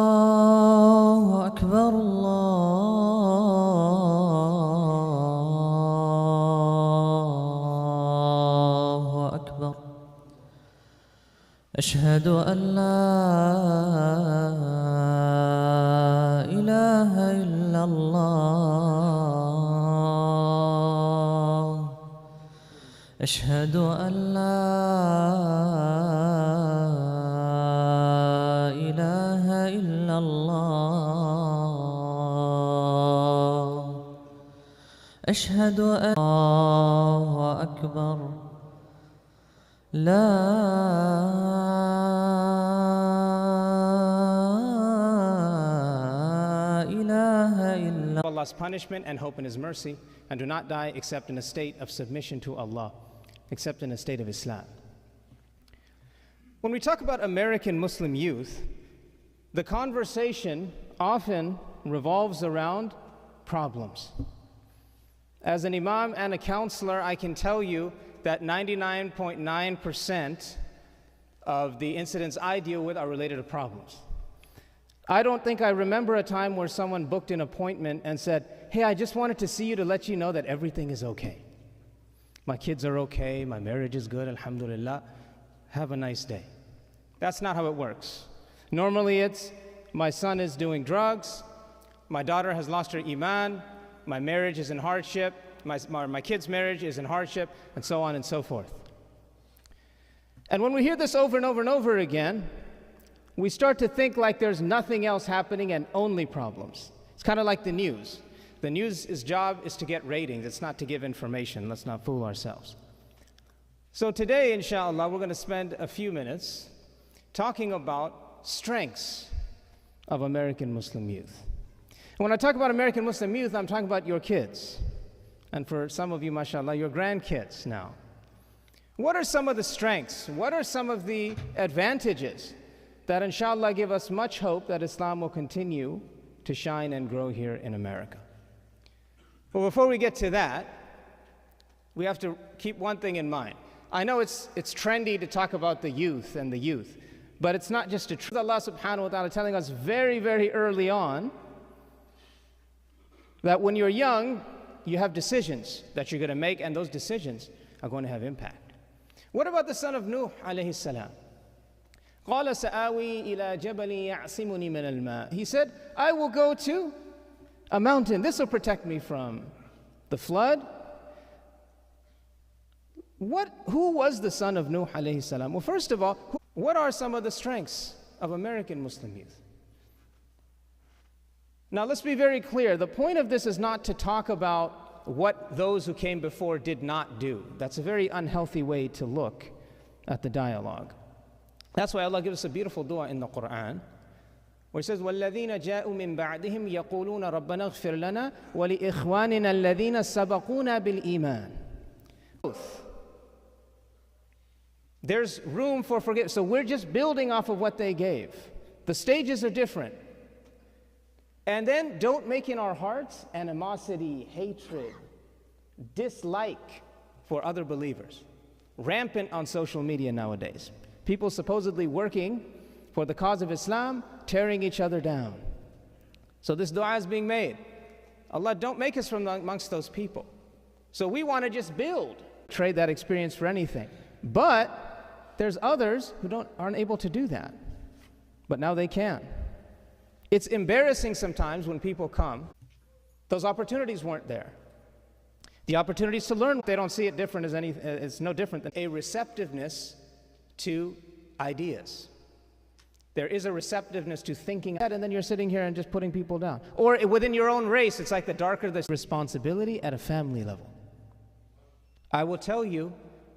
الله أكبر الله أكبر أشهد أن لا إله إلا الله أشهد أن لا إله إلا الله أشهد أن الله أكبر لا إله إلا Allah's punishment and hope in His mercy, and do not die except in a state of submission to Allah, except in a state of Islam. When we talk about American Muslim youth, the conversation often revolves around problems. As an imam and a counselor, I can tell you that 99.9% of the incidents I deal with are related to problems. I don't think I remember a time where someone booked an appointment and said, hey, I just wanted to see you to let you know that everything is okay. My kids are okay, my marriage is good, alhamdulillah, have a nice day. That's not how it works. Normally it's, my son is doing drugs, my daughter has lost her iman, my marriage is in hardship, my kid's marriage is in hardship, and so on and so forth. And when we hear this over and over and over again, we start to think like there's nothing else happening and only problems. It's kind of like the news. The news' job is to get ratings. It's not to give information. Let's not fool ourselves. So today, inshallah, we're going to spend a few minutes talking about strengths of American Muslim youth. And when I talk about American Muslim youth, I'm talking about your kids. And for some of you, mashallah, your grandkids now. What are some of the strengths? What are some of the advantages that inshallah give us much hope that Islam will continue to shine and grow here in America? Well, before we get to that, we have to keep one thing in mind. I know it's trendy to talk about the youth and the youth, but it's not just a truth. Allah subhanahu wa ta'ala telling us very, very early on that when you're young, you have decisions that you're going to make, and those decisions are going to have impact. What about the son of Nuh alayhi salam? قال سآوي إلى جبل يعصمني من الماء. He said, I will go to a mountain. This will protect me from the flood. Who was the son of Nuh alayhi salam? Well, first of all, what are some of the strengths of American Muslim youth? Now, let's be very clear. The point of this is not to talk about what those who came before did not do. That's a very unhealthy way to look at the dialogue. That's why Allah gives us a beautiful dua in the Quran, where it says, وَالَّذِينَ جَاءُوا مِن بَعْدِهِمْ يَقُولُونَ رَبَّنَا اغْفِرْ لَنَا وَلِإِخْوَانِنَا الَّذِينَ سَبَقُونَا بِالْإِيمَانِ. There's room for forgiveness. So we're just building off of what they gave. The stages are different. And then don't make in our hearts animosity, hatred, dislike for other believers. Rampant on social media nowadays. People supposedly working for the cause of Islam, tearing each other down. So this dua is being made. Allah, don't make us from amongst those people. So we want to just build. Trade that experience for anything. But there's others who aren't able to do that. But now they can. It's embarrassing sometimes when people come. Those opportunities weren't there. The opportunities to learn, they don't see it different as anything. It's no different than a receptiveness to ideas. There is a receptiveness to thinking, and then you're sitting here and just putting people down. Or within your own race, it's like the darker the responsibility at a family level. I will tell you,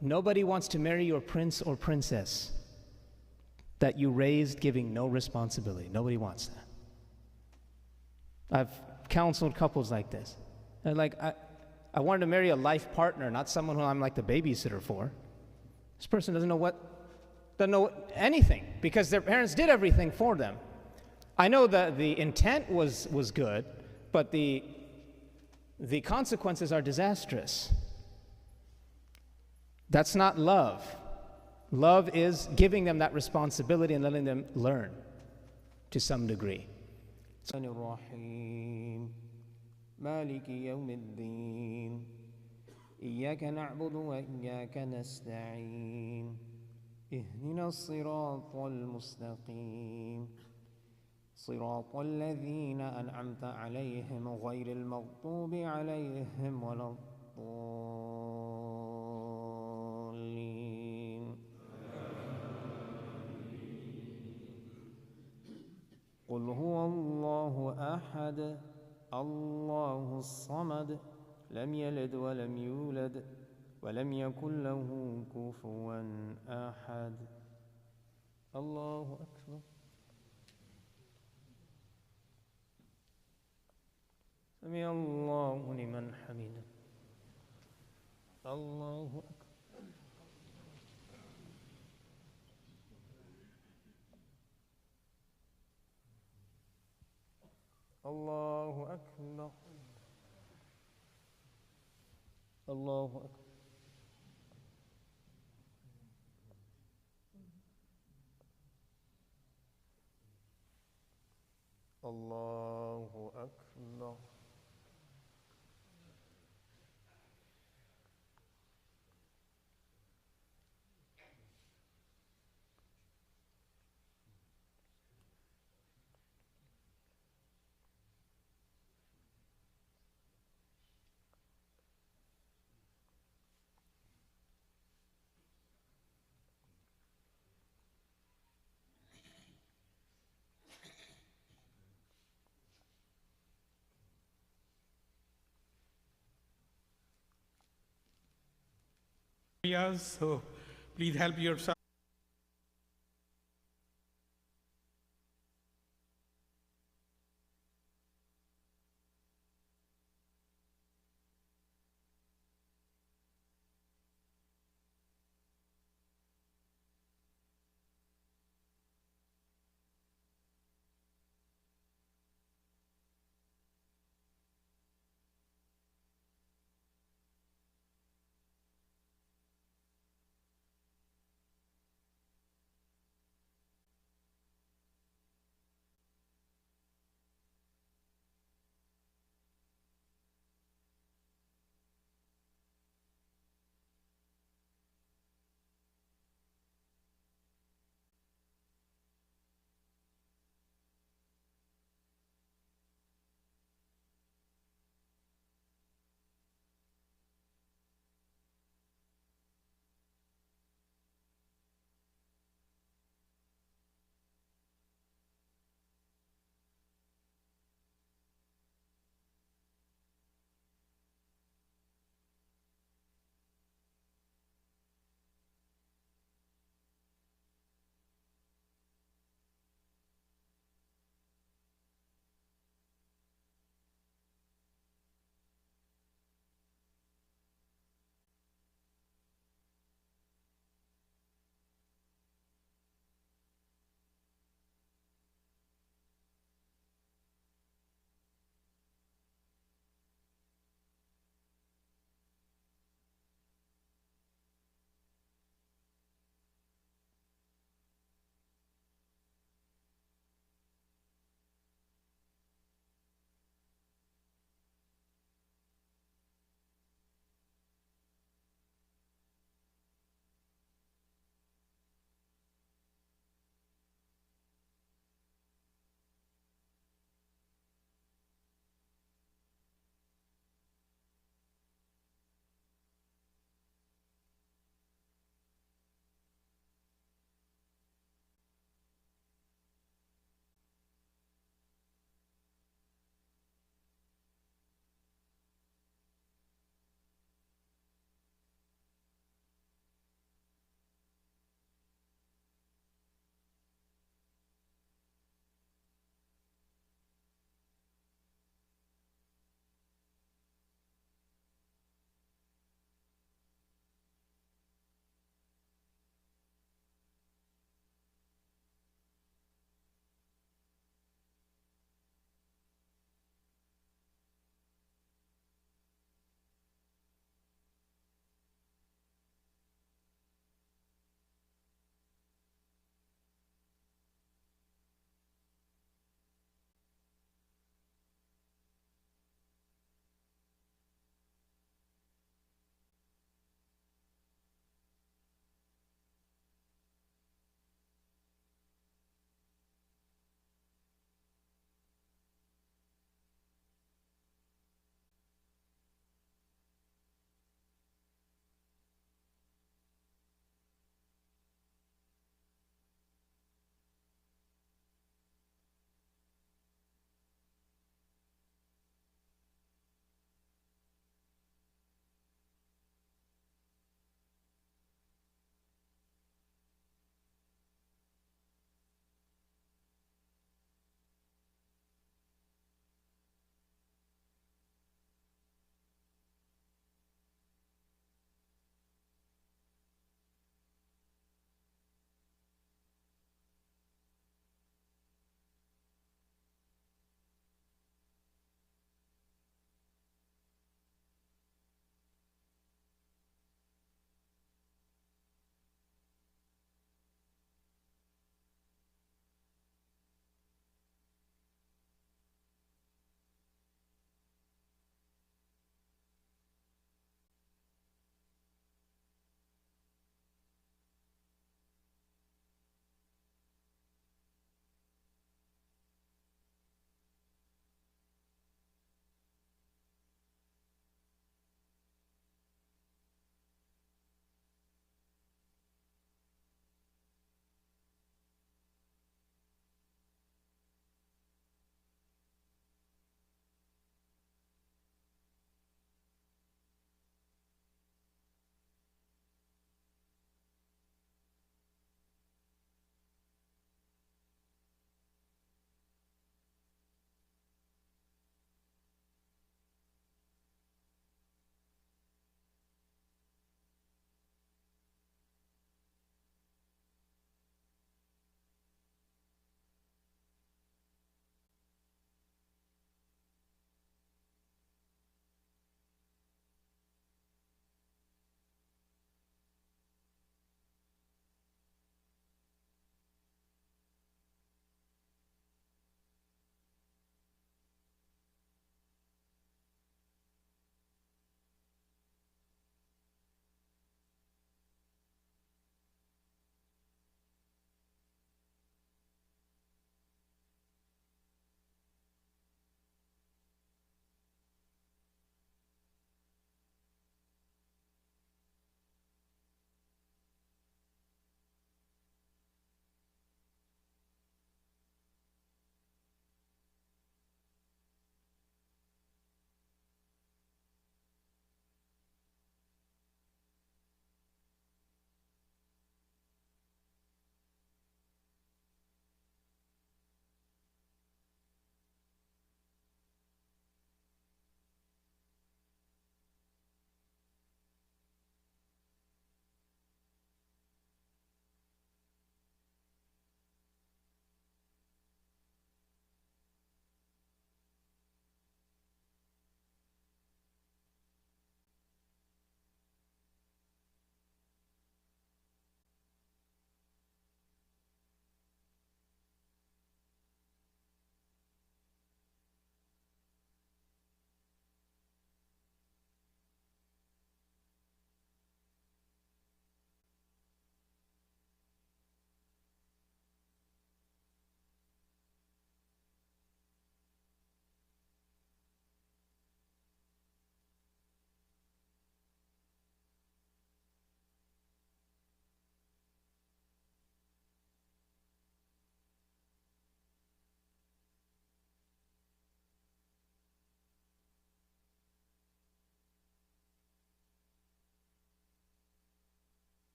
nobody wants to marry your prince or princess that you raised giving no responsibility. Nobody wants that. I've counseled couples like this. They're like, I wanted to marry a life partner, not someone who I'm like the babysitter for. This person doesn't know anything because their parents did everything for them. I know that the intent was good, but the consequences are disastrous. That's not love. Love is giving them that responsibility and letting them learn to some degree. الرحيم مالك يوم الدين إياك نعبد وإياك نستعين اهدنا الصراط المستقيم صراط الذين أنعمت عليهم غير المغضوب عليهم ولا الضالين قل هو الله أحد الله الصمد لم يلد ولم يولد ولم يكن له كفوا أحد الله أكبر سمع الله لمن حمده الله أكبر الله أكبر الله أكبر الله أكبر So please help yourself.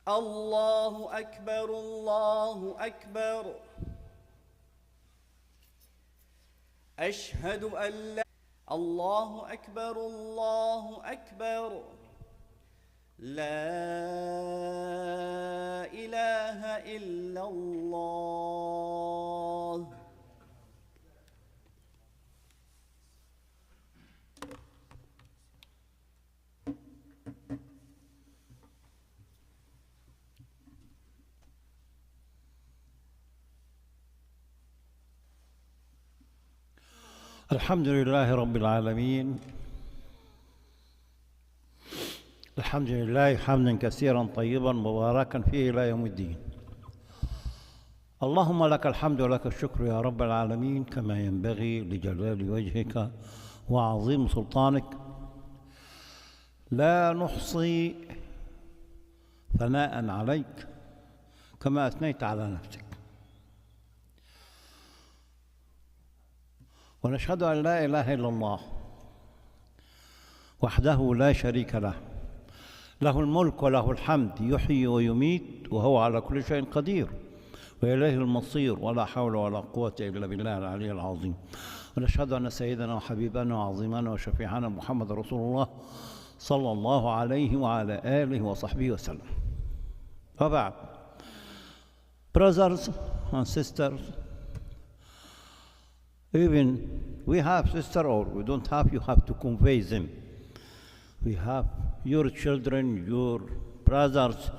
الله أكبر الله أكبر أشهد أن لا الله أكبر الله أكبر لا إله إلا الله. الحمد لله رب العالمين. الحمد لله حمدا كثيرا طيبا مباركا فيه إلى يوم الدين. اللهم لك الحمد ولك الشكر يا رب العالمين كما ينبغي لجلال وجهك وعظيم سلطانك. لا نحصي ثناء عليك كما أثنيت على نفسك. ونشهد أن لا إله إلا الله وحده لا شريك له، له الملك وله الحمد، يحيي ويميت وهو على كل شيء قدير، وإليه المصير، ولا حول ولا قوة إلا بالله العلي العظيم. ونشهد أن سيدنا وحبيبنا وعظيمنا وشفيعنا محمد رسول الله صلى الله عليه وعلى آله وصحبه وسلم. وبعد. Brothers and sisters, even we have sister or we don't have, you have to convey them. We have your children, your brothers,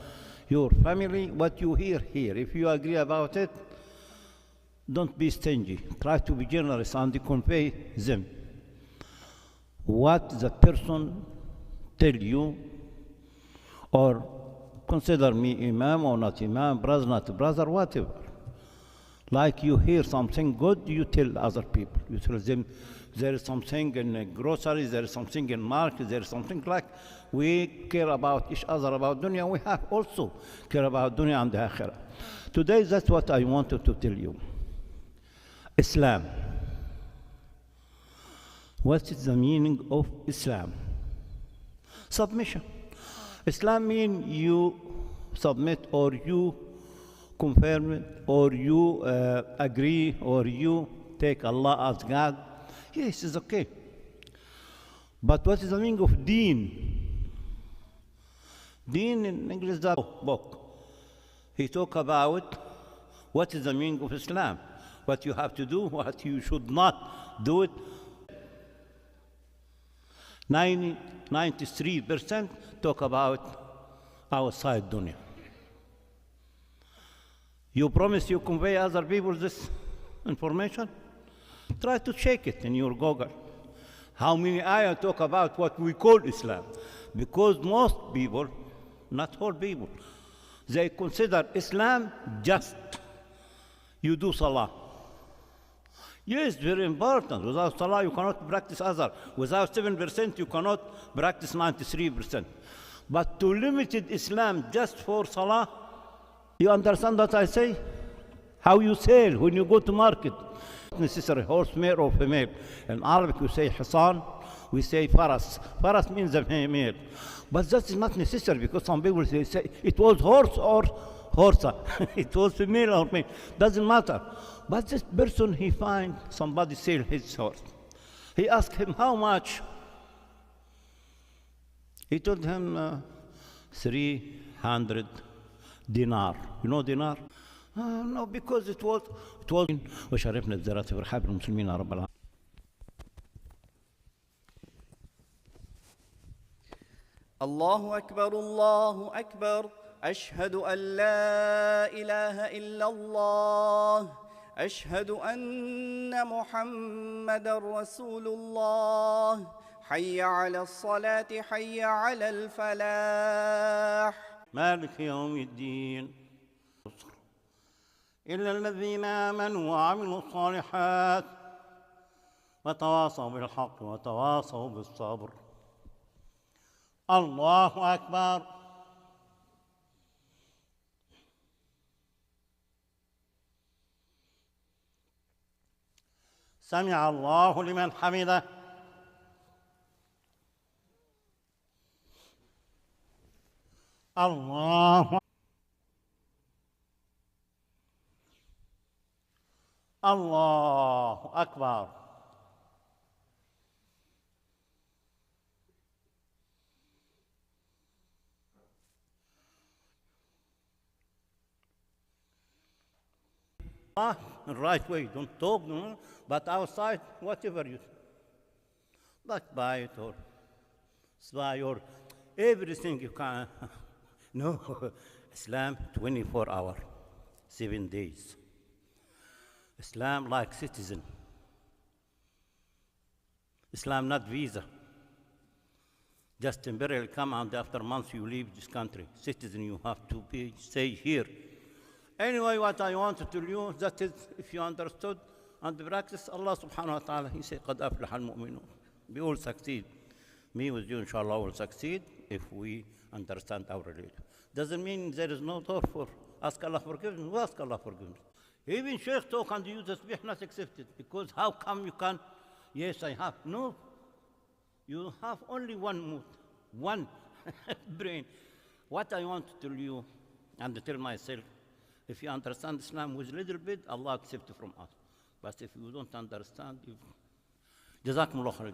your family, what you hear here. If you agree about it, don't be stingy. Try to be generous and convey them. What the person tell you, or consider me imam or not imam, brother not brother, whatever. Like you hear something good, you tell other people. You tell them there is something in groceries, there is something in market, there is something like we care about each other about dunya. We have also care about dunya and the akhirah. Today, that's what I wanted to tell you. Islam. What is the meaning of Islam? Submission. Islam means you submit or you confirm it, or you agree, or you take Allah as God. Yes, it's okay. But what is the meaning of deen? Deen in English is that book. He talk about what is the meaning of Islam, what you have to do, what you should not do it. 93% talk about outside dunya. You promise you convey other people this information? Try to check it in your Google. How many ayahs talk about what we call Islam? Because most people, not all people, they consider Islam just you do salah. Yes, very important. Without salah, you cannot practice other. Without 7%, you cannot practice 93%. But to limited Islam just for salah, you understand what I say? How you sell when you go to market. Not necessary horse, male or female. In Arabic, we say hisan, we say faras. Faras means a male. But that is not necessary because some people say it was horse or horse. It was female or male. Doesn't matter. But this person, he find somebody sell his horse. He asked him, how much? He told him 300 dinar. You know dinar? No, because it was وشرفنا الزرات في رحاب المسلمين يا رب العالمين. الله أكبر الله أكبر أشهد أن لا إله إلا الله أشهد أن محمدًا رسول الله حي على الصلاة حي على الفلاح. مالك يوم الدين إلا الذين آمنوا وعملوا الصالحات وتواصوا بالحق وتواصوا بالصبر. الله أكبر. سمع الله لمن حمده. الله Allahu Akbar. The right way, don't talk, no, but outside, whatever you, like bite or spy or everything you can. No, Islam 24 hours, 7 days. Islam like citizen. Islam not visa. Just temporarily come and after months you leave this country. Citizen, you have to stay here. Anyway, what I want to tell you, that is, if you understood and practice, Allah subhanahu wa ta'ala, He said, قَدْ أَفْلَحَ الْمُؤْمِنُونَ. We will succeed. Me with you, inshallah, will succeed if we understand our religion. Doesn't mean there is no door for ask Allah forgiveness. We ask Allah forgiveness. Even Shaykh talk and use the tasbih not accepted. Because how come you can? Yes, I have. No. You have only one mood, one brain. What I want to tell you and to tell myself, if you understand Islam with a little bit, Allah accepts it from us. But if you don't understand, Jazakumullah khairan.